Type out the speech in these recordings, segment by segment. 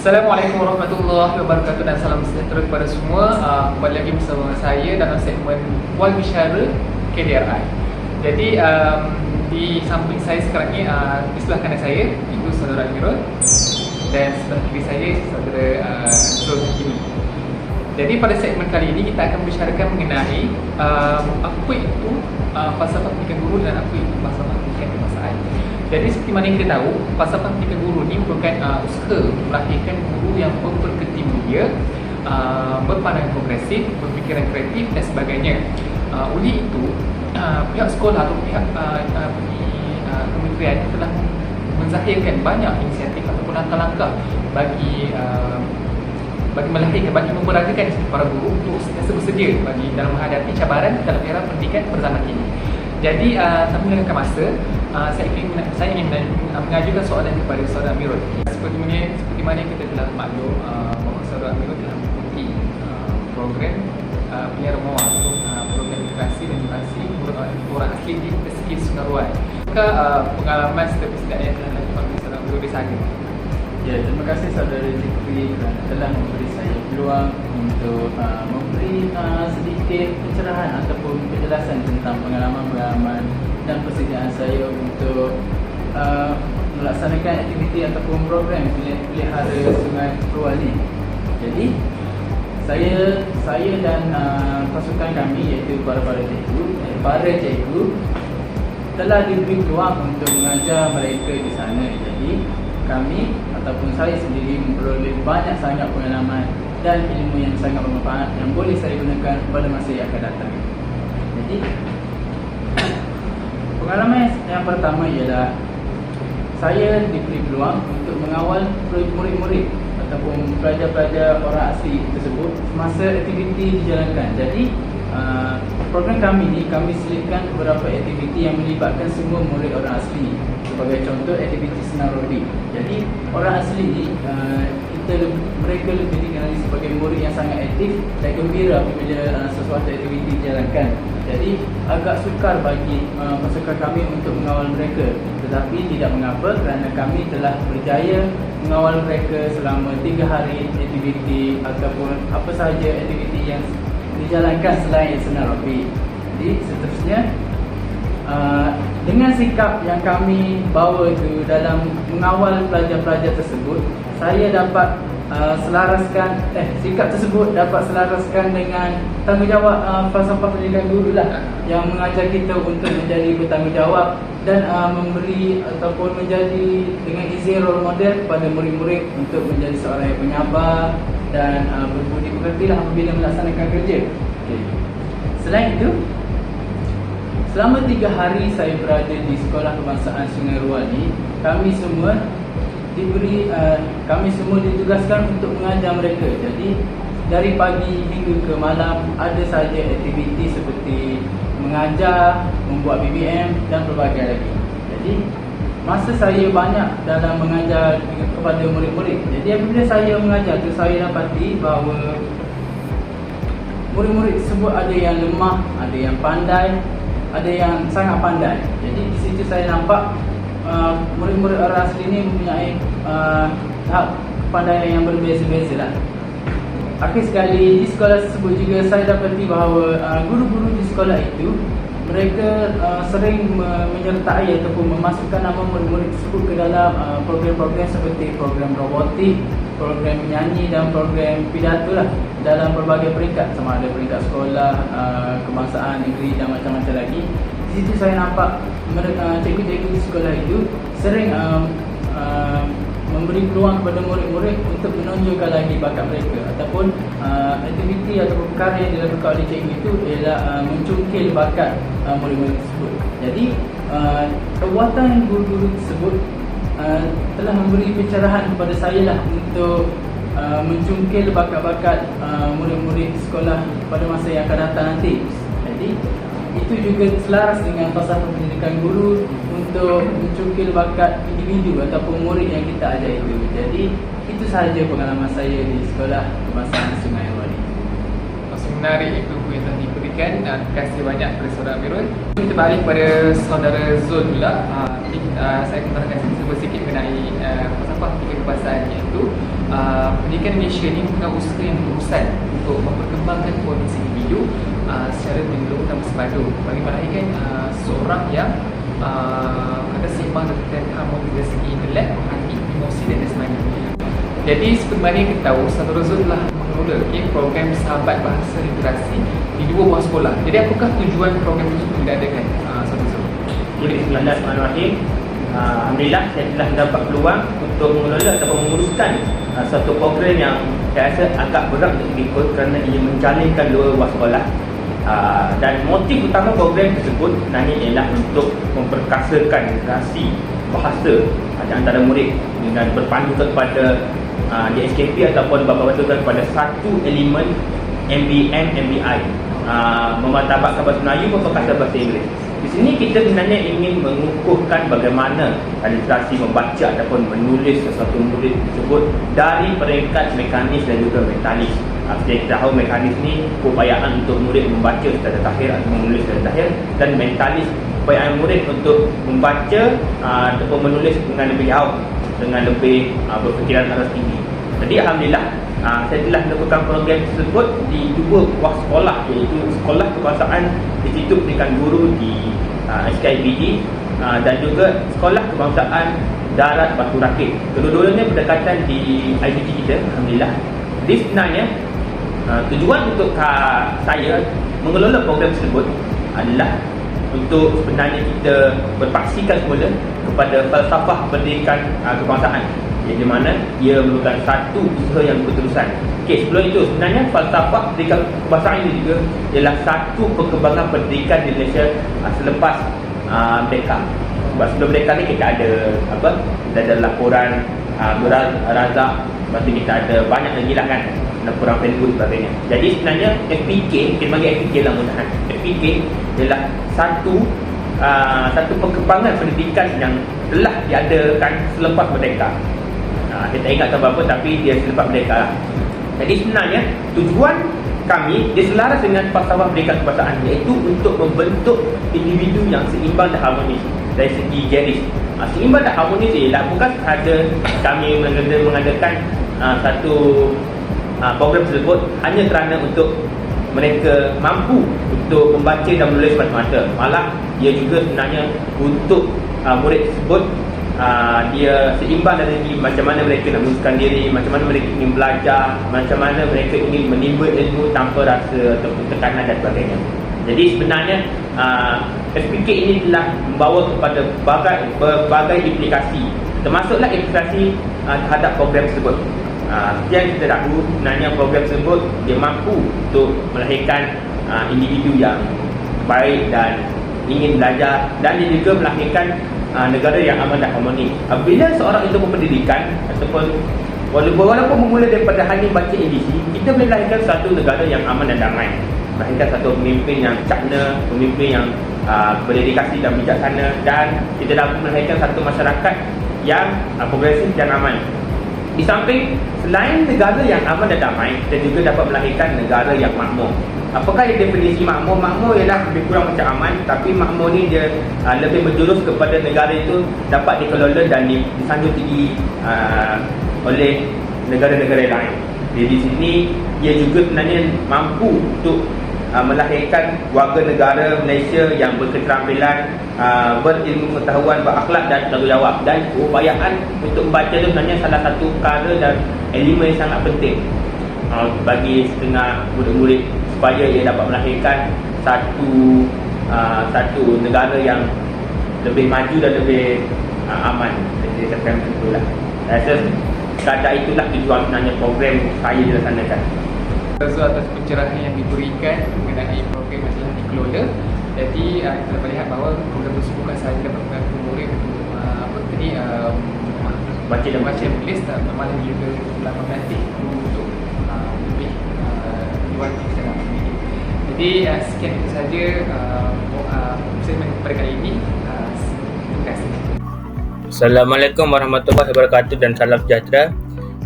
Assalamualaikum warahmatullahi wabarakatuh dan salam sejahtera kepada semua. Kembali lagi bersama saya dalam segmen Wal Bicara KDRI. Jadi di samping saya sekarang ni, di sebelah kanan saya itu saudara Amirul dan sebelah kiri saya saudara Zul Hakimi. Jadi pada segmen kali ini kita akan membicarakan mengenai apa itu falsafah pendidikan guru dan apa itu falsafah pendidikan kebahasaan. Jadi seperti mana yang kita tahu, falsafah pendidikan guru ni merupakan usaha melahirkan guru yang berperketi mulia, berpandangan progresif, berfikiran kreatif dan sebagainya. Oleh itu, pihak sekolah atau pihak kementerian telah menzahirkan banyak inisiatif ataupun langkah-langkah bagi melahirkan, bagi memberagakan para guru untuk sentiasa bersedia bagi dalam menghadapi cabaran dalam era pendidikan berzaman ini. Jadi tanpa melengahkan masa, saya ingin mengajukan soalan kepada saudara Amirul. Seperti mana kita telah maklum bahawa saudara Amirul telah mengikuti program penyiaran mawar atau program literasi dan literasi orang asli di Pesisir Sungai Ruai. Maka pengalaman setidak yang telah dilakukan oleh saudara Amirul di sana. Ya, terima kasih saudara Zikri kerana telah memberi saya peluang untuk memberi sedikit pencerahan ataupun penjelasan tentang pengalaman-pengalaman dan persediaan saya untuk melaksanakan aktiviti ataupun program pelihara Sungai Ruai ini. Jadi saya dan pasukan kami iaitu para cikgu telah diberi peluang untuk mengajar mereka di sana. Jadi kami ataupun saya sendiri memperoleh banyak sangat pengalaman dan ilmu yang sangat bermanfaat yang boleh saya gunakan pada masa yang akan datang. Jadi pengalaman yang pertama ialah saya diberi peluang untuk mengawal murid-murid ataupun pelajar-pelajar orang asli tersebut semasa aktiviti dijalankan. Jadi program kami ni kami selitkan beberapa aktiviti yang melibatkan semua murid orang asli. Sebagai contoh, aktiviti senam rodi. Jadi orang asli ni mereka lebih dikenali sebagai murid yang sangat aktif dan gembira apabila sesuatu aktiviti dijalankan. Jadi agak sukar bagi pasukan kami untuk mengawal mereka. Tetapi tidak mengapa kerana kami telah berjaya mengawal mereka selama 3 hari aktiviti ataupun apa sahaja aktiviti yang dijalankan selain senam rodi. Jadi seterusnya, dengan sikap yang kami bawa itu dalam mengawal pelajar-pelajar tersebut, saya dapat sikap tersebut dapat selaraskan dengan tanggungjawab falsafah pendidikan guru lah, yang mengajar kita untuk menjadi bertanggungjawab dan memberi ataupun menjadi dengan izin role model kepada murid-murid untuk menjadi seorang yang penyabar dan berbudi pekerti lah apabila melaksanakan kerja. Okay. Selain itu, selama 3 hari saya berada di Sekolah Kebangsaan Sungai Ruai ni, kami semua ditugaskan untuk mengajar mereka. Jadi dari pagi hingga ke malam ada saja aktiviti seperti mengajar, membuat BBM dan pelbagai lagi. Jadi masa saya banyak dalam mengajar kepada murid-murid. Jadi apabila saya mengajar tu, saya dapati bahawa murid-murid tersebut ada yang lemah, ada yang pandai, ada yang sangat pandai. Jadi di situ saya nampak murid-murid orang asli ini mempunyai tahap kepandaian yang berbeza-beza lah. Akhir sekali di sekolah tersebut juga saya dapati bahawa guru-guru di sekolah itu mereka sering menyertai ataupun memasukkan nama murid-murid tersebut ke dalam program-program seperti program robotik, program menyanyi dan program pidato lah, dalam berbagai peringkat, sama ada peringkat sekolah, kebangsaan, negeri dan macam-macam lagi. Di situ saya nampak cikgu-cikgu di sekolah itu sering memberi peluang kepada murid-murid untuk menonjolkan lagi bakat mereka, ataupun aktiviti ataupun perkara yang dilakukan oleh cikgu itu ialah mencungkil bakat murid-murid tersebut. Jadi perbuatan guru-guru tersebut telah memberi pencerahan kepada saya lah untuk mencungkil bakat-bakat murid-murid sekolah pada masa yang akan datang nanti. Jadi itu juga selaras dengan falsafah pendidikan guru untuk mencungkil bakat individu ataupun murid yang kita ajar itu. Jadi itu sahaja pengalaman saya di Sekolah Kebangsaan Sungai Ruai. Menarik itu yang telah diberikan. Terima kasih banyak kepada saudara Amirul. Kita balik kepada saudara Zul pula. Saya akan terangkan sedikit mengenai falsafah pendidikan kebahasaan, iaitu Pendidikan Malaysia ni bukan usaha yang berurusan untuk memperkembangkan potensi individu secara menyeluruh dan bersepadu bagi melahirkan seorang yang kata seimbang dan harmoni dari segi intelek, hati, emosi dan jasmani. Jadi sebenarnya kita tahu Ustaz Rozul telah mengelola program Sahabat Bahasa Literasi di 2 buah sekolah. Jadi apakah tujuan program tersebut diadakan, Ustaz Rozul? Bismillahirrahmanirrahim. Alhamdulillah saya telah mendapat peluang untuk mengelola ataupun menguruskan satu program yang saya rasa agak berat untuk diikut kerana ia menjalinkan 2 buah sekolah. Dan motif utama program tersebut sebenarnya ialah untuk memperkasakan literasi bahasa di antara murid dengan berpandu kepada DSKP ataupun berpandu kepada satu elemen MBM, MBI, memartabatkan bahasa Melayu memperkasa bahasa Inggeris. Di sini kita sebenarnya ingin mengukuhkan bagaimana literasi membaca ataupun menulis sesuatu murid tersebut dari peringkat mekanis dan juga mentalis. Seperti kita tahu mekanis ni upayaan untuk murid membaca secara tahir atau menulis secara tahir, dan mentalis upayaan murid untuk membaca ataupun menulis dengan lebih jauh, dengan lebih berfikiran atas tinggi. Jadi Alhamdulillah saya telah melakukan program tersebut di 2 buah sekolah, iaitu Sekolah Kebangsaan Institut Pendidikan Guru di SKIBD dan juga Sekolah Kebangsaan Darat Batu Rakit. Kedua-duanya berdekatan di IDG kita, Alhamdulillah. Jadi sebenarnya tujuan untuk saya mengelola program tersebut adalah untuk sebenarnya kita berpaksikan semula kepada falsafah pendidikan kebangsaan, di mana ia merupakan satu usaha yang berterusan. Okey, sebelum itu sebenarnya falsafah pendidikan kebangsaan ini juga ialah satu perkembangan pendidikan di Malaysia selepas merdeka. Sebab sebelum merdeka ni kita ada kita ada laporan Beral Razak, lepas tu kita ada banyak lagi lah kan, laporan Felwood dan sebagainya. Jadi sebenarnya FPK, kita panggil FPK lah mudahan. FPK ialah satu perkembangan pendidikan yang telah diadakan selepas merdeka. Kita ingat tak apa-apa, tapi dia selepas merdeka lah. Jadi sebenarnya tujuan kami dia selaras dengan falsafah pendidikan kebangsaan, iaitu untuk membentuk individu yang seimbang dan harmonis dari segi garis. Seimbang dan harmonis ialah bukan sahaja kami mengadakan satu program tersebut hanya kerana untuk mereka mampu untuk membaca dan menulis semata-mata. Malah ia juga sebenarnya untuk murid tersebut dia seimbang dari segi macam mana mereka nak menguruskan diri, macam mana mereka ingin belajar, macam mana mereka ingin menimba ilmu tanpa rasa ataupun tekanan dan sebagainya. Jadi sebenarnya SPK ini telah membawa kepada berbagai implikasi, termasuklah implikasi terhadap program tersebut. Seperti yang kita tahu, sebenarnya program tersebut dia mampu untuk melahirkan individu yang baik dan ingin belajar, dan dia juga melahirkan negara yang aman dan harmoni. Bila seorang itu berpendidikan ataupun walaupun bermula daripada hanya baca ABC, kita boleh melahirkan satu negara yang aman dan damai, melahirkan satu pemimpin yang cakna, pemimpin yang berdedikasi dan bijaksana, dan kita dapat melahirkan satu masyarakat yang progresif dan aman. Di samping selain negara yang aman dan damai, kita juga dapat melahirkan negara yang makmur. Apakah definisi makmur? Makmur ialah lebih kurang macam aman, tapi makmur ni dia lebih menjurus kepada negara itu dapat dikelola dan disanjung tinggi oleh negara-negara lain. Jadi di sini ia juga sebenarnya mampu untuk melahirkan warga negara Malaysia yang berketerampilan, berilmu pengetahuan, berakhlak dan bertanggungjawab. Dan upayaan untuk membaca itu sebenarnya salah satu perkara dan elemen yang sangat penting bagi setengah murid-murid supaya ia dapat melahirkan satu negara yang lebih maju dan lebih aman. Jadi saya akan itulah. Saya rasa sekadar itulah tujuan sebenarnya program saya dilaksanakan. Terima atas pencerahan yang diberikan mengenai program yang telah dikelola. Jadi kita dapat lihat bahawa program tersebut bukan sahaja dapat membantu murid untuk baca dan menulis, malah juga telah melatih untuk lebih diwakili secara akademik. Jadi sekian itu sahaja segmen pada kali ini. Terima kasih. Assalamualaikum warahmatullahi wabarakatuh dan salam sejahtera.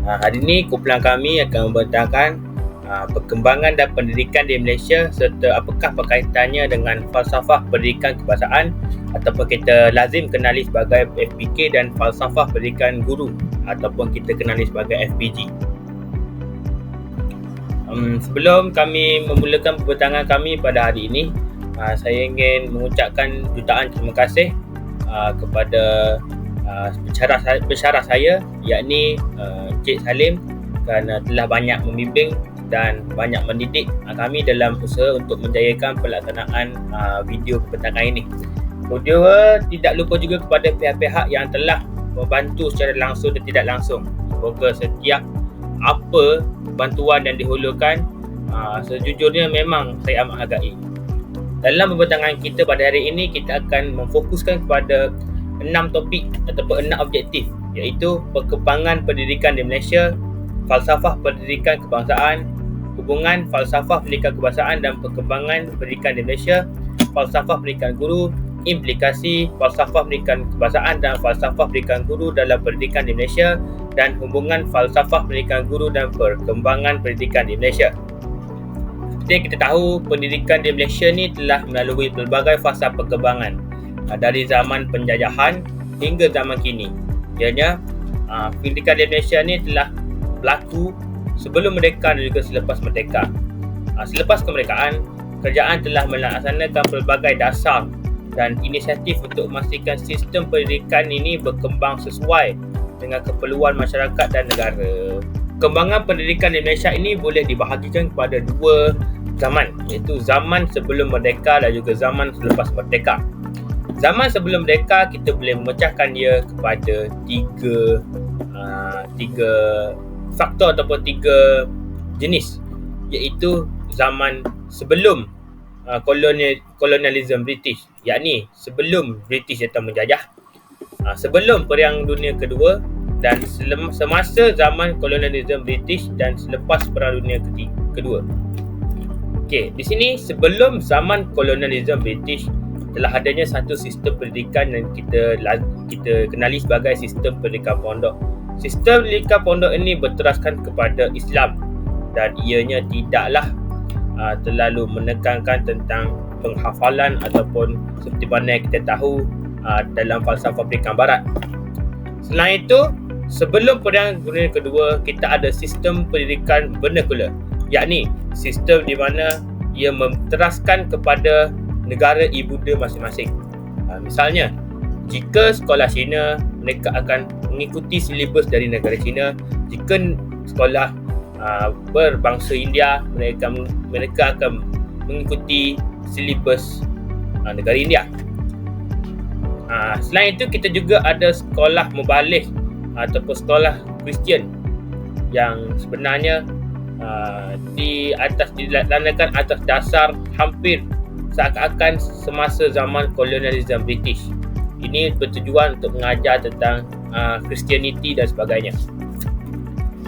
Hari ini kumpulan kami akan membentangkan perkembangan dan pendidikan di Malaysia serta apakah perkaitannya dengan falsafah pendidikan kebangsaan ataupun kita lazim kenali sebagai FPK dan falsafah pendidikan guru ataupun kita kenali sebagai FPG. Sebelum kami memulakan perbincangan kami pada hari ini, saya ingin mengucapkan jutaan terima kasih kepada pensyarah saya, yakni Cik Salim, kerana telah banyak membimbing dan banyak mendidik kami dalam usaha untuk menjayakan pelaksanaan video perbincangan ini. Kedua, tidak lupa juga kepada pihak-pihak yang telah membantu secara langsung dan tidak langsung. Semoga setiap apa bantuan yang dihulurkan, sejujurnya memang saya amat hargai. Dalam perbincangan kita pada hari ini, kita akan memfokuskan kepada 6 topik ataupun 6 objektif, iaitu perkembangan pendidikan di Malaysia, falsafah pendidikan kebangsaan, hubungan falsafah pendidikan kebangsaan dan perkembangan pendidikan di Malaysia, falsafah pendidikan guru, implikasi falsafah pendidikan kebangsaan dan falsafah pendidikan guru dalam pendidikan di Malaysia, dan hubungan falsafah pendidikan guru dan perkembangan pendidikan di Malaysia. Seperti yang kita tahu, pendidikan di Malaysia ni telah melalui pelbagai fasa perkembangan dari zaman penjajahan hingga zaman kini. Ianya pendidikan di Malaysia ni telah berlaku sebelum merdeka dan juga selepas merdeka. Selepas kemerdekaan, kerajaan telah melaksanakan pelbagai dasar dan inisiatif untuk memastikan sistem pendidikan ini berkembang sesuai dengan keperluan masyarakat dan negara. Perkembangan pendidikan di Malaysia ini boleh dibahagikan kepada 2 zaman, iaitu zaman sebelum merdeka dan juga zaman selepas merdeka. Zaman sebelum merdeka kita boleh memecahkan dia kepada 3 faktor ataupun 3 jenis, iaitu zaman sebelum kolonialisme British, yakni sebelum British datang menjajah, sebelum Perang Dunia Kedua, dan semasa zaman kolonialisme British dan selepas Perang Dunia Kedua. Okey, di sini sebelum zaman kolonialisme British telah adanya satu sistem pendidikan yang kita kenali sebagai sistem pendidikan pondok. Sistem pendidikan pondok ini berteraskan kepada Islam dan ianya tidaklah terlalu menekankan tentang penghafalan ataupun seperti mana yang kita tahu dalam falsafah pendidikan barat. Selain itu, sebelum Perang Dunia Kedua, kita ada sistem pendidikan vernacular, yakni sistem di mana ia menteraskan kepada negara ibuda masing-masing. Misalnya, jika sekolah Cina, mereka akan mengikuti silibus dari negara Cina. Jika sekolah berbangsa India, mereka akan mengikuti silibus negara India. Selain itu, kita juga ada sekolah mubalik ataupun sekolah Kristian yang sebenarnya dilaksanakan atas dasar hampir seakan-akan semasa zaman kolonialisme British. Ini bertujuan untuk mengajar tentang Christianity dan sebagainya.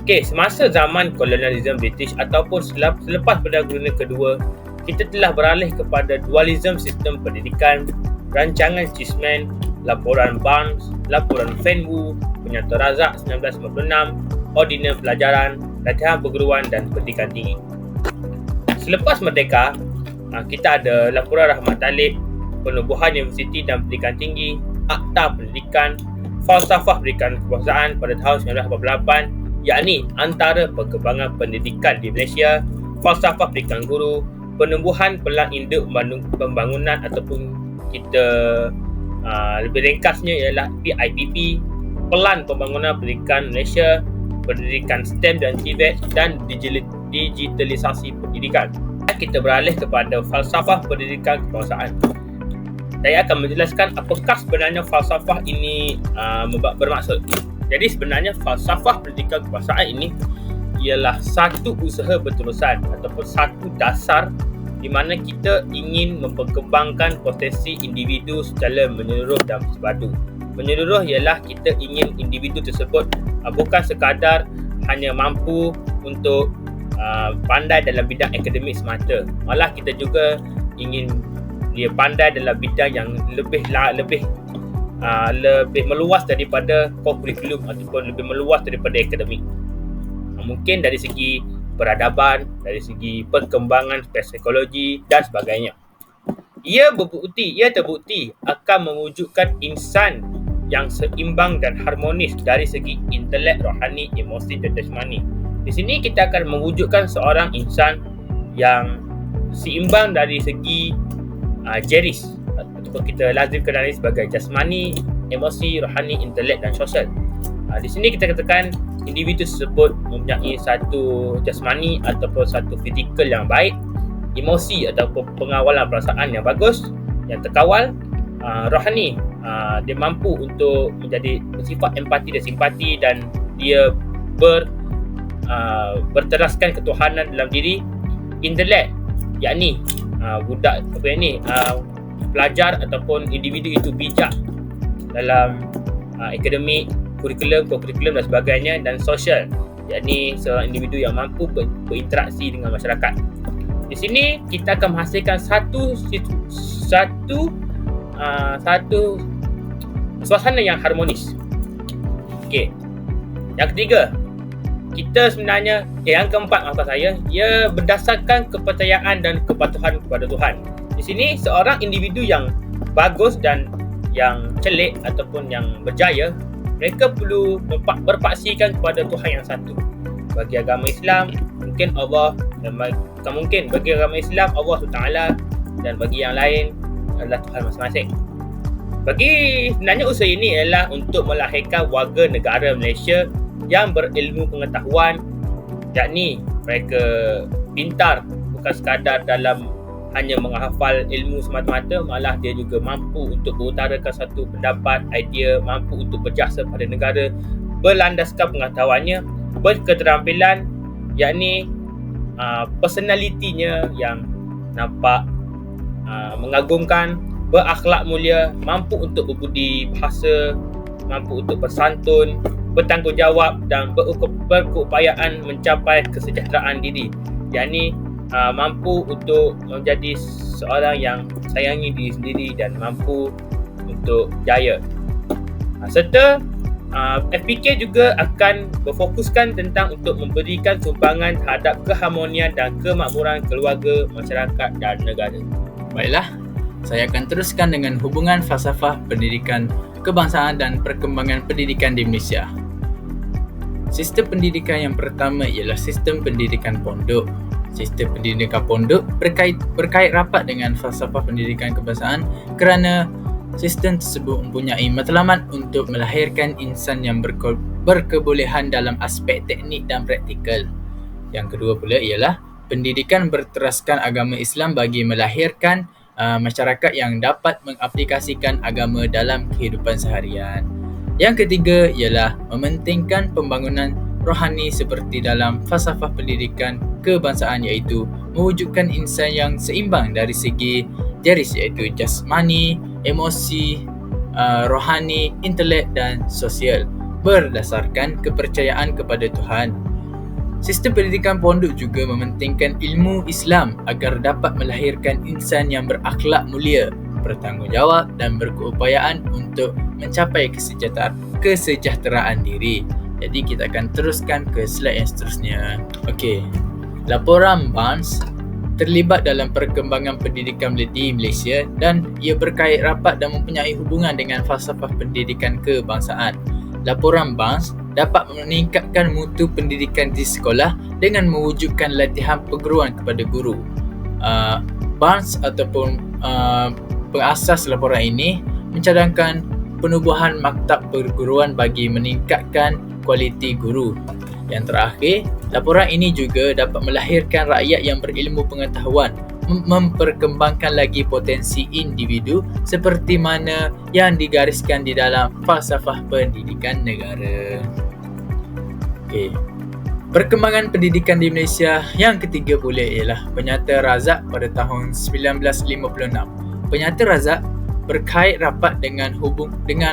Okey, semasa zaman kolonialisme British ataupun selepas Perang Dunia Kedua, kita telah beralih kepada dualisme sistem pendidikan, rancangan Cheeseman, laporan Barnes, laporan Fenwu, Penyata Razak 1996, Ordinan Pelajaran, Latihan Perguruan dan Pendidikan Tinggi. Selepas merdeka, kita ada laporan Rahmat Talib, Penubuhan Universiti dan Pendidikan Tinggi, Akta Pendidikan, Falsafah Pendidikan Kebangsaan pada tahun 1988, yakni antara perkembangan pendidikan di Malaysia, Falsafah Pendidikan Guru, Penumbuhan Pelan Induk Pembangunan ataupun kita lebih ringkasnya ialah PIPP, Pelan Pembangunan Pendidikan Malaysia, Pendidikan STEM dan TVET, dan digitalisasi pendidikan. Kita beralih kepada falsafah pendidikan kebangsaan. Saya akan menjelaskan apakah sebenarnya falsafah ini bermaksud. Jadi sebenarnya falsafah pendidikan kebangsaan ini ialah satu usaha berterusan ataupun satu dasar di mana kita ingin memperkembangkan potensi individu secara menyeluruh dan bersepadu. Menyeluruh ialah kita ingin individu tersebut bukan sekadar hanya mampu untuk pandai dalam bidang akademik semata, malah kita juga ingin dia pandai dalam bidang yang lebih meluas daripada core curriculum ataupun lebih meluas daripada akademik. Mungkin dari segi peradaban, dari segi perkembangan psikologi dan sebagainya. Ia terbukti akan mewujudkan insan yang seimbang dan harmonis dari segi intelek, rohani, emosi dan jasmani. Di sini kita akan mewujudkan seorang insan yang seimbang dari segi jeris ataupun kita lazim kenali sebagai jasmani, emosi, rohani, intelek dan sosial. Di sini kita katakan individu tersebut mempunyai satu jasmani ataupun satu fizikal yang baik, emosi ataupun pengawalan perasaan yang bagus, yang terkawal, rohani, dia mampu untuk menjadi bersifat empati dan simpati dan dia berteraskan ketuhanan dalam diri. Intelek, yakni budak pelajar ataupun individu itu bijak dalam akademik, kurikulum dan sebagainya. Dan sosial, yakni seorang individu yang mampu berinteraksi dengan masyarakat. Di sini kita akan menghasilkan satu suasana yang harmonis. Okey. Yang ketiga, yang keempat, ia berdasarkan kepercayaan dan kepatuhan kepada Tuhan. Di sini seorang individu yang bagus dan yang celik ataupun yang berjaya, mereka perlu berpaksikan kepada Tuhan yang satu. Bagi agama Islam, mungkin Allah, dan mungkin bagi agama Islam Allah SWT, dan bagi yang lain adalah Tuhan masing-masing. Sebenarnya usaha ini adalah untuk melahirkan warga negara Malaysia yang berilmu pengetahuan, yakni mereka pintar bukan sekadar dalam hanya menghafal ilmu semata-mata, malah dia juga mampu untuk mengutarakan satu pendapat, idea, mampu untuk berjasa pada negara berlandaskan pengetahuannya, berketerampilan, yakni personalitinya yang nampak mengagumkan, berakhlak mulia, mampu untuk berbudi bahasa, mampu untuk bersantun, bertanggungjawab dan berkeupayaan mencapai kesejahteraan diri, yakni mampu untuk menjadi seorang yang sayangi diri sendiri dan mampu untuk jaya. Serta FPK juga akan berfokuskan tentang untuk memberikan sumbangan terhadap keharmonian dan kemakmuran keluarga, masyarakat dan negara. Baiklah, saya akan teruskan dengan hubungan falsafah pendidikan kebangsaan dan perkembangan pendidikan di Malaysia. Sistem pendidikan yang pertama ialah sistem pendidikan pondok. Sistem pendidikan pondok berkait rapat dengan falsafah pendidikan kebangsaan kerana sistem tersebut mempunyai matlamat untuk melahirkan insan yang berkebolehan dalam aspek teknik dan praktikal. Yang kedua pula ialah pendidikan berteraskan agama Islam bagi melahirkan masyarakat yang dapat mengaplikasikan agama dalam kehidupan seharian. Yang ketiga ialah mementingkan pembangunan rohani seperti dalam falsafah pendidikan kebangsaan, iaitu mewujudkan insan yang seimbang dari segi jeris, iaitu jasmani, emosi, rohani, intelek dan sosial berdasarkan kepercayaan kepada Tuhan. Sistem pendidikan pondok juga mementingkan ilmu Islam agar dapat melahirkan insan yang berakhlak mulia, bertanggungjawab dan berkeupayaan untuk mencapai kesejahteraan diri. Jadi kita akan teruskan ke slide yang seterusnya. Okey. Laporan Barnes terlibat dalam perkembangan pendidikan di Malaysia dan ia berkait rapat dan mempunyai hubungan dengan falsafah pendidikan kebangsaan. Laporan Barnes dapat meningkatkan mutu pendidikan di sekolah dengan mewujudkan latihan perguruan kepada guru. Barnes ataupun pengasas laporan ini mencadangkan penubuhan maktab perguruan bagi meningkatkan kualiti guru. Yang terakhir, laporan ini juga dapat melahirkan rakyat yang berilmu pengetahuan, memperkembangkan lagi potensi individu seperti mana yang digariskan di dalam falsafah pendidikan negara. Okey. Perkembangan pendidikan di Malaysia yang ketiga pula ialah Penyata Razak pada tahun 1956. Penyata Razak berkait rapat dengan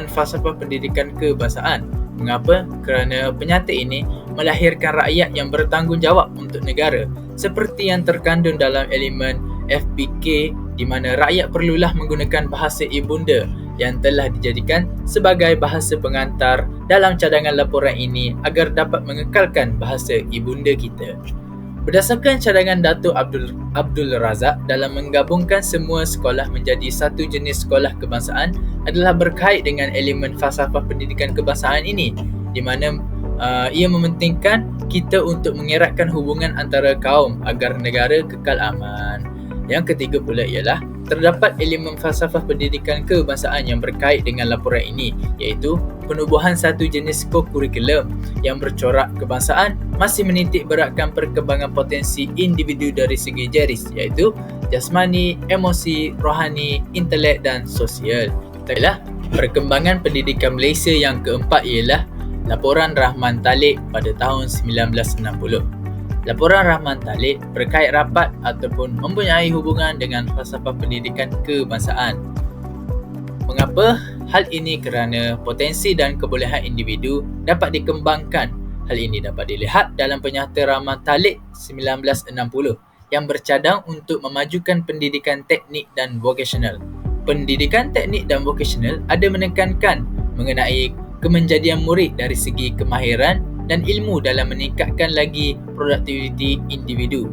falsafah pendidikan kebangsaan. Mengapa? Kerana penyata ini melahirkan rakyat yang bertanggungjawab untuk negara seperti yang terkandung dalam elemen FPK, di mana rakyat perlulah menggunakan bahasa ibunda yang telah dijadikan sebagai bahasa pengantar dalam cadangan laporan ini agar dapat mengekalkan bahasa ibunda kita. Berdasarkan cadangan Datuk Abdul Razak dalam menggabungkan semua sekolah menjadi satu jenis sekolah kebangsaan adalah berkait dengan elemen falsafah pendidikan kebangsaan ini, di mana ia mementingkan kita untuk mengeratkan hubungan antara kaum agar negara kekal aman. Yang ketiga pula ialah terdapat elemen falsafah pendidikan kebangsaan yang berkait dengan laporan ini, iaitu penubuhan satu jenis kurikulum yang bercorak kebangsaan masih menitik beratkan perkembangan potensi individu dari segi jeris, iaitu jasmani, emosi, rohani, intelek dan sosial. Itulah perkembangan pendidikan Malaysia. Yang keempat ialah Laporan Rahman Talib pada tahun 1960. Laporan Rahman Talib berkait rapat ataupun mempunyai hubungan dengan falsafah pendidikan kebangsaan. Mengapa? Hal ini kerana potensi dan kebolehan individu dapat dikembangkan. Hal ini dapat dilihat dalam Penyata Rahman Talib 1960 yang bercadang untuk memajukan pendidikan teknik dan vokasional. Pendidikan teknik dan vokasional ada menekankan mengenai kemenjadian murid dari segi kemahiran dan ilmu dalam meningkatkan lagi produktiviti individu.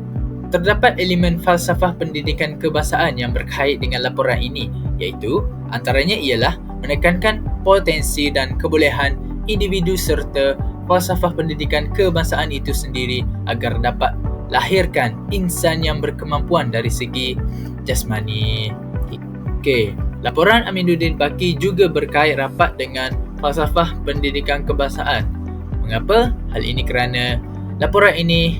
Terdapat elemen falsafah pendidikan kebangsaan yang berkait dengan laporan ini, iaitu antaranya ialah menekankan potensi dan kebolehan individu serta falsafah pendidikan kebangsaan itu sendiri agar dapat lahirkan insan yang berkemampuan dari segi jasmani. Laporan Aminuddin Baki juga berkait rapat dengan falsafah pendidikan kebangsaan. Mengapa? Hal ini kerana laporan ini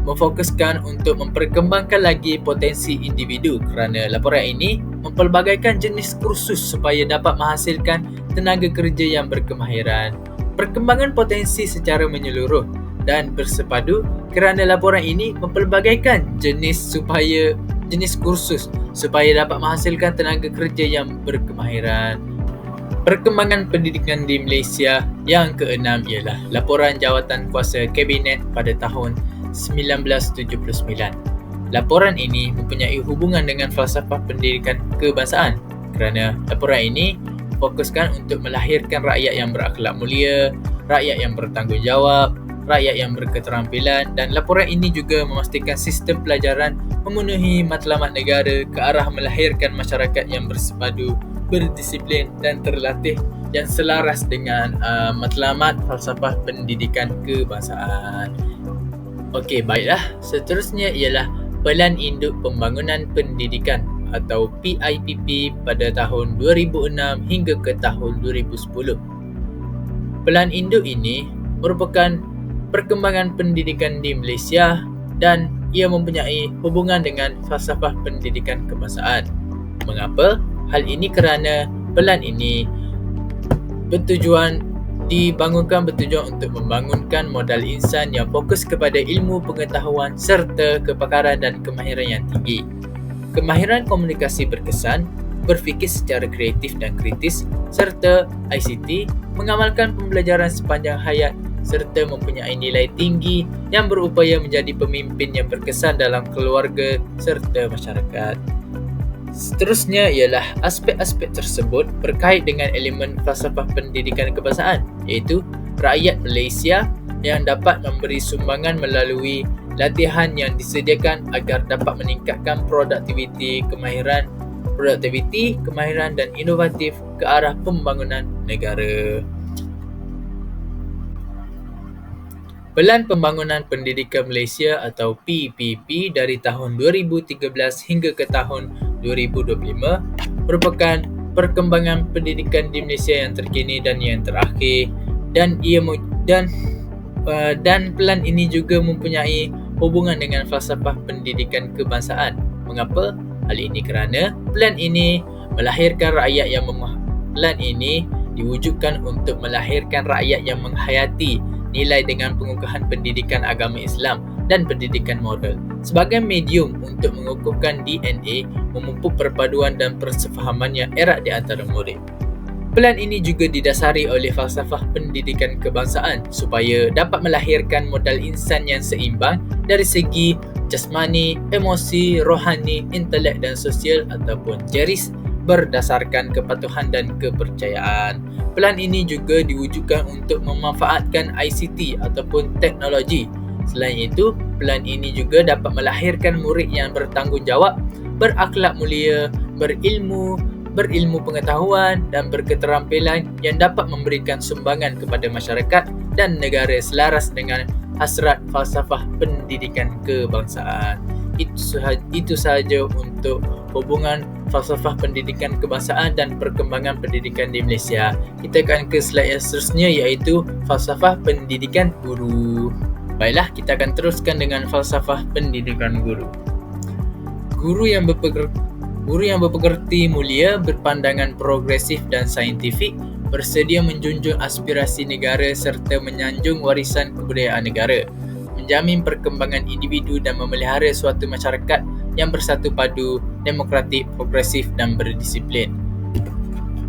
memfokuskan untuk memperkembangkan lagi potensi individu, kerana laporan ini mempelbagaikan jenis kursus supaya dapat menghasilkan tenaga kerja yang berkemahiran. Perkembangan potensi secara menyeluruh dan bersepadu kerana laporan ini mempelbagaikan jenis kursus supaya dapat menghasilkan tenaga kerja yang berkemahiran. Perkembangan pendidikan di Malaysia. Yang keenam ialah Laporan Jawatan Kuasa Kabinet pada tahun 1979. Laporan ini mempunyai hubungan dengan falsafah pendidikan kebangsaan kerana laporan ini fokuskan untuk melahirkan rakyat yang berakhlak mulia, rakyat yang bertanggungjawab, rakyat yang berketerampilan, dan laporan ini juga memastikan sistem pelajaran memenuhi matlamat negara ke arah melahirkan masyarakat yang bersepadu, berdisiplin dan terlatih yang selaras dengan matlamat falsafah pendidikan kebangsaan. Okey, baiklah. Seterusnya ialah Pelan Induk Pembangunan Pendidikan atau PIPP pada tahun 2006 hingga ke tahun 2010. Pelan induk ini merupakan perkembangan pendidikan di Malaysia dan ia mempunyai hubungan dengan falsafah pendidikan kebangsaan. Mengapa? Hal ini kerana pelan ini dibangunkan bertujuan untuk membangunkan modal insan yang fokus kepada ilmu pengetahuan serta kepakaran dan kemahiran yang tinggi. Kemahiran komunikasi berkesan, berfikir secara kreatif dan kritis, serta ICT, mengamalkan pembelajaran sepanjang hayat serta mempunyai nilai tinggi yang berupaya menjadi pemimpin yang berkesan dalam keluarga serta masyarakat. Seterusnya ialah aspek-aspek tersebut berkait dengan elemen falsafah pendidikan kebangsaan, iaitu rakyat Malaysia yang dapat memberi sumbangan melalui latihan yang disediakan agar dapat meningkatkan produktiviti, kemahiran dan inovatif ke arah pembangunan negara. Pelan Pembangunan Pendidikan Malaysia atau PPP dari tahun 2013 hingga ke tahun 2025 merupakan perkembangan pendidikan di Malaysia yang terkini dan yang terakhir, dan pelan ini juga mempunyai hubungan dengan falsafah pendidikan kebangsaan. Mengapa? Hal ini kerana pelan ini diwujudkan untuk melahirkan rakyat yang menghayati nilai dengan pengukuhan pendidikan agama Islam dan pendidikan moral sebagai medium untuk mengukuhkan DNA, memupuk perpaduan dan persefahaman yang erat di antara murid. Pelan ini juga didasari oleh falsafah pendidikan kebangsaan supaya dapat melahirkan modal insan yang seimbang dari segi jasmani, emosi, rohani, intelek dan sosial ataupun jeris berdasarkan kepatuhan dan kepercayaan. Pelan ini juga diwujudkan untuk memanfaatkan ICT ataupun teknologi. Selain itu, Pelan ini juga dapat melahirkan murid yang bertanggungjawab, berakhlak mulia, berilmu pengetahuan dan berketerampilan yang dapat memberikan sumbangan kepada masyarakat dan negara selaras dengan hasrat falsafah pendidikan kebangsaan. Itu sahaja untuk hubungan falsafah pendidikan kebangsaan dan perkembangan pendidikan di Malaysia. Kita akan ke slide yang seterusnya, iaitu falsafah pendidikan guru. Baiklah, kita akan teruskan dengan falsafah pendidikan guru. Guru yang berpekerti mulia, berpandangan progresif dan saintifik, bersedia menjunjung aspirasi negara serta menyanjung warisan kebudayaan negara, menjamin perkembangan individu dan memelihara suatu masyarakat yang bersatu padu, demokratik, progresif dan berdisiplin.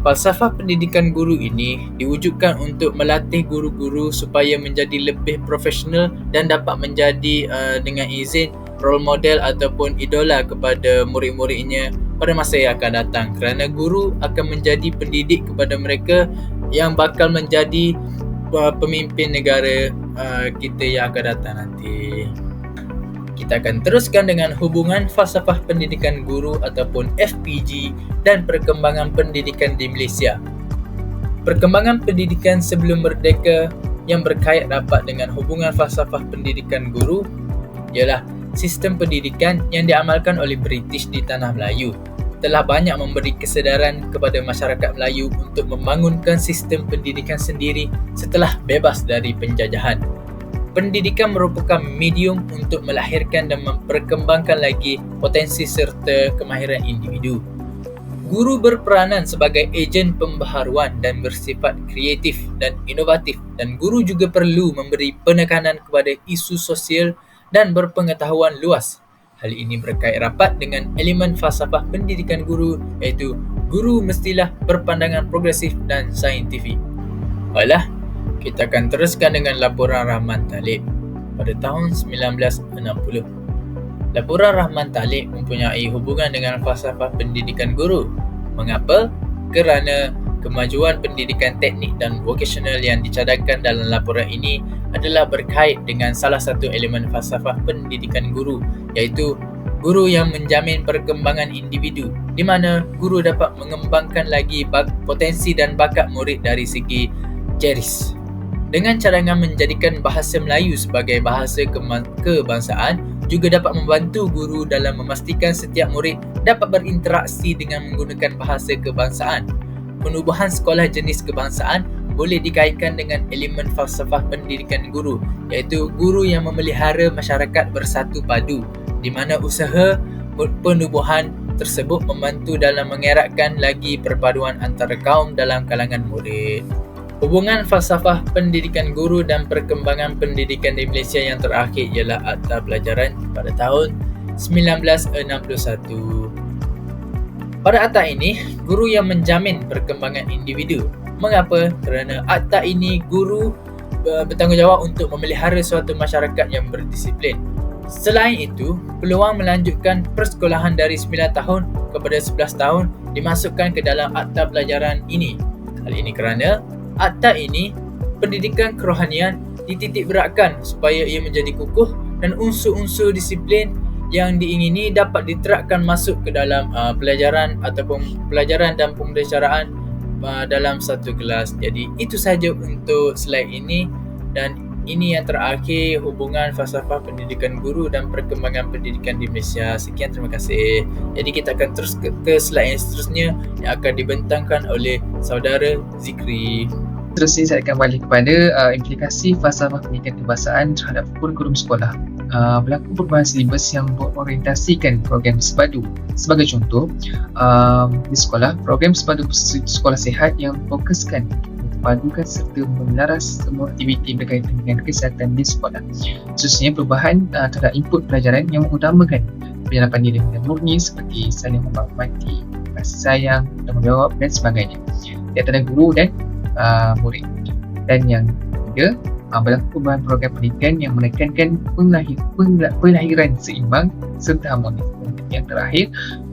Falsafah pendidikan guru ini diwujudkan untuk melatih guru-guru supaya menjadi lebih profesional dan dapat menjadi dengan izin role model ataupun idola kepada murid-muridnya pada masa yang akan datang, kerana guru akan menjadi pendidik kepada mereka yang bakal menjadi pemimpin negara kita yang akan datang nanti. Kita akan teruskan dengan hubungan falsafah pendidikan guru ataupun FPG dan perkembangan pendidikan di Malaysia. Perkembangan pendidikan sebelum merdeka yang berkait rapat dengan hubungan falsafah pendidikan guru ialah sistem pendidikan yang diamalkan oleh British di Tanah Melayu telah banyak memberi kesedaran kepada masyarakat Melayu untuk membangunkan sistem pendidikan sendiri setelah bebas dari penjajahan. Pendidikan merupakan medium untuk melahirkan dan memperkembangkan lagi potensi serta kemahiran individu. Guru berperanan sebagai ejen pembaharuan dan bersifat kreatif dan inovatif, dan guru juga perlu memberi penekanan kepada isu sosial dan berpengetahuan luas. Hal ini berkait rapat dengan elemen falsafah pendidikan guru, iaitu guru mestilah berpandangan progresif dan saintifik. Baiklah, kita akan teruskan dengan laporan Rahman Talib pada tahun 1960. Laporan Rahman Talib mempunyai hubungan dengan falsafah pendidikan guru. Mengapa? Kerana kemajuan pendidikan teknik dan vokasional yang dicadangkan dalam laporan ini adalah berkait dengan salah satu elemen falsafah pendidikan guru, iaitu guru yang menjamin perkembangan individu, di mana guru dapat mengembangkan lagi potensi dan bakat murid dari segi jeris. Dengan cadangan menjadikan bahasa Melayu sebagai bahasa kebangsaan, juga dapat membantu guru dalam memastikan setiap murid dapat berinteraksi dengan menggunakan bahasa kebangsaan. Penubuhan sekolah jenis kebangsaan boleh dikaitkan dengan elemen falsafah pendidikan guru, iaitu guru yang memelihara masyarakat bersatu padu, di mana usaha penubuhan tersebut membantu dalam mengeratkan lagi perpaduan antara kaum dalam kalangan murid. Hubungan falsafah pendidikan guru dan perkembangan pendidikan di Malaysia yang terakhir ialah Akta Pelajaran pada tahun 1961. Pada akta ini, guru yang menjamin perkembangan individu. Mengapa? Kerana akta ini guru bertanggungjawab untuk memelihara suatu masyarakat yang berdisiplin. Selain itu, peluang melanjutkan persekolahan dari 9 tahun kepada 11 tahun dimasukkan ke dalam akta pelajaran ini. Hal ini kerana akta ini, pendidikan kerohanian dititik beratkan supaya ia menjadi kukuh dan unsur-unsur disiplin yang diingini dapat diterapkan masuk ke dalam pelajaran ataupun pelajaran dan pembelajaran dalam satu kelas. Jadi itu sahaja untuk slide ini, dan ini yang terakhir hubungan falsafah pendidikan guru dan perkembangan pendidikan di Malaysia. Sekian, terima kasih. Jadi kita akan terus ke slide yang seterusnya yang akan dibentangkan oleh saudara Zikri. Seterusnya saya akan balik kepada implikasi falsafah pendidikan kebangsaan terhadap kurikulum sekolah. Berlaku perubahan silibus yang berorientasikan program sepadu. Sebagai contoh, di sekolah, program sepadu sekolah sihat yang fokuskan padukan serta melaras semua aktiviti berkaitan dengan kesihatan di sekolah. Khususnya perubahan terhadap input pelajaran yang mengutamakan penyerapan diri dan murni seperti saling menghormati, kasih sayang, tanggungjawab dan sebagainya di antara guru dan murid. Dan yang ketiga, berlaku perubahan program pendidikan yang menekankan pelahiran seimbang serta harmonis. Yang terakhir,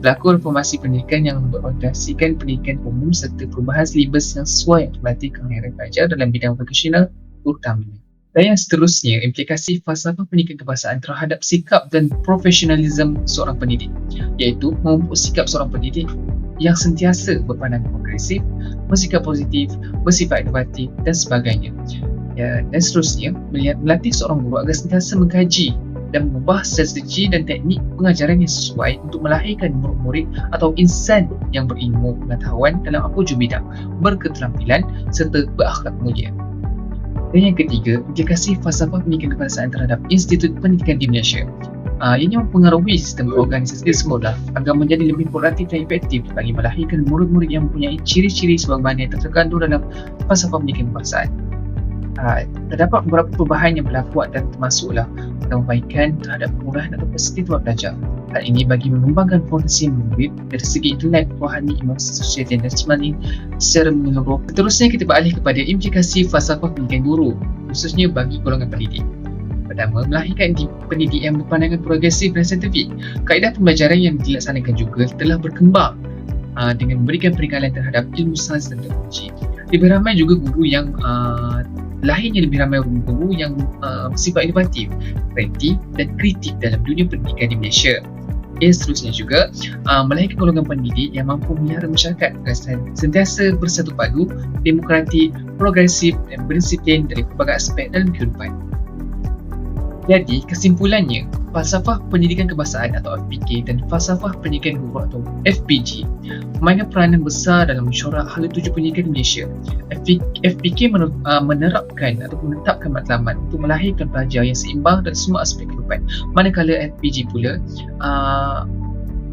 berlaku reformasi pendidikan yang berorientasikan pendidikan umum serta perubahan silibus yang sesuai untuk melatih kemahiran pelajar dalam bidang vokasional utamanya. Dan yang seterusnya, implikasi falsafah pendidikan kebangsaan terhadap sikap dan profesionalisme seorang pendidik, iaitu memupuk sikap seorang pendidik yang sentiasa berpandangan progresif, bersikap positif, bersifat inovatif dan sebagainya. Ya, dan seterusnya, melatih seorang guru agar sentiasa mengkaji dan mengubah strategi dan teknik pengajaran yang sesuai untuk melahirkan murid-murid atau insan yang berilmu pengetahuan dalam apa jua bidang, berketerampilan serta berakhlak mulia. Dan yang ketiga, implikasi falsafah pendidikan kebangsaan terhadap institut pendidikan di Malaysia. Ianya mempengaruhi sistem organisasi sekolah agar menjadi lebih produktif dan efektif bagi melahirkan murid-murid yang mempunyai ciri-ciri sebagaimana yang terkandung dalam falsafah pendidikan kebangsaan. Terdapat beberapa perubahan yang berlaku dan termasuklah perbaikan terhadap kemudahan atau positif buat belajar. Hal ini bagi mengembangkan potensi murid dari segi intelek, rohani, emosi, sosial dan jasmani secara menyeluruh. Seterusnya kita beralih kepada implikasi falsafah pendidikan guru, khususnya bagi golongan pendidik. Pertama, melahirkan pendidik yang berpandangan progresif dan saintifik. Kaedah pembelajaran yang dilaksanakan juga telah berkembang dengan memberikan peringatan terhadap ilmu sains dan teknologi. Lebih ramai juga guru yang lahirnya lebih ramai guru yang bersifat inovatif, kreatif dan kritik dalam dunia pendidikan di Malaysia. Seterusnya juga melahirkan golongan pendidik yang mampu melihara masyarakat dengan sentiasa bersatu padu, demokratik, progresif dan berdisiplin dari pelbagai aspek dalam kehidupan. Jadi, kesimpulannya, falsafah pendidikan kebangsaan atau FPK dan falsafah pendidikan guru atau FPG memainkan peranan besar dalam mesyuarat hala tuju pendidikan di Malaysia. FPK menerapkan atau menetapkan matlamat untuk melahirkan pelajar yang seimbang dalam semua aspek kehidupan. Manakala FPG pula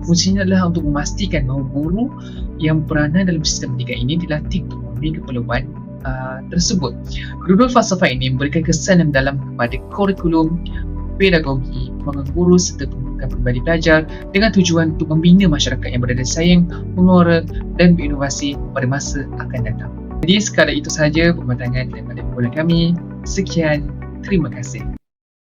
fungsinya adalah untuk memastikan bahawa guru yang peranan dalam sistem pendidikan ini dilatih untuk memenuhi keperluan tersebut. Kedua-dua falsafah ini memberikan kesan yang dalam kepada kurikulum, pedagogi, pembangunan guru serta pembentukan pribadi pelajar dengan tujuan untuk membina masyarakat yang berdaya saing, mengeluarkan dan berinovasi pada masa akan datang. Jadi sekadar itu sahaja pematangan daripada kami. Sekian, terima kasih.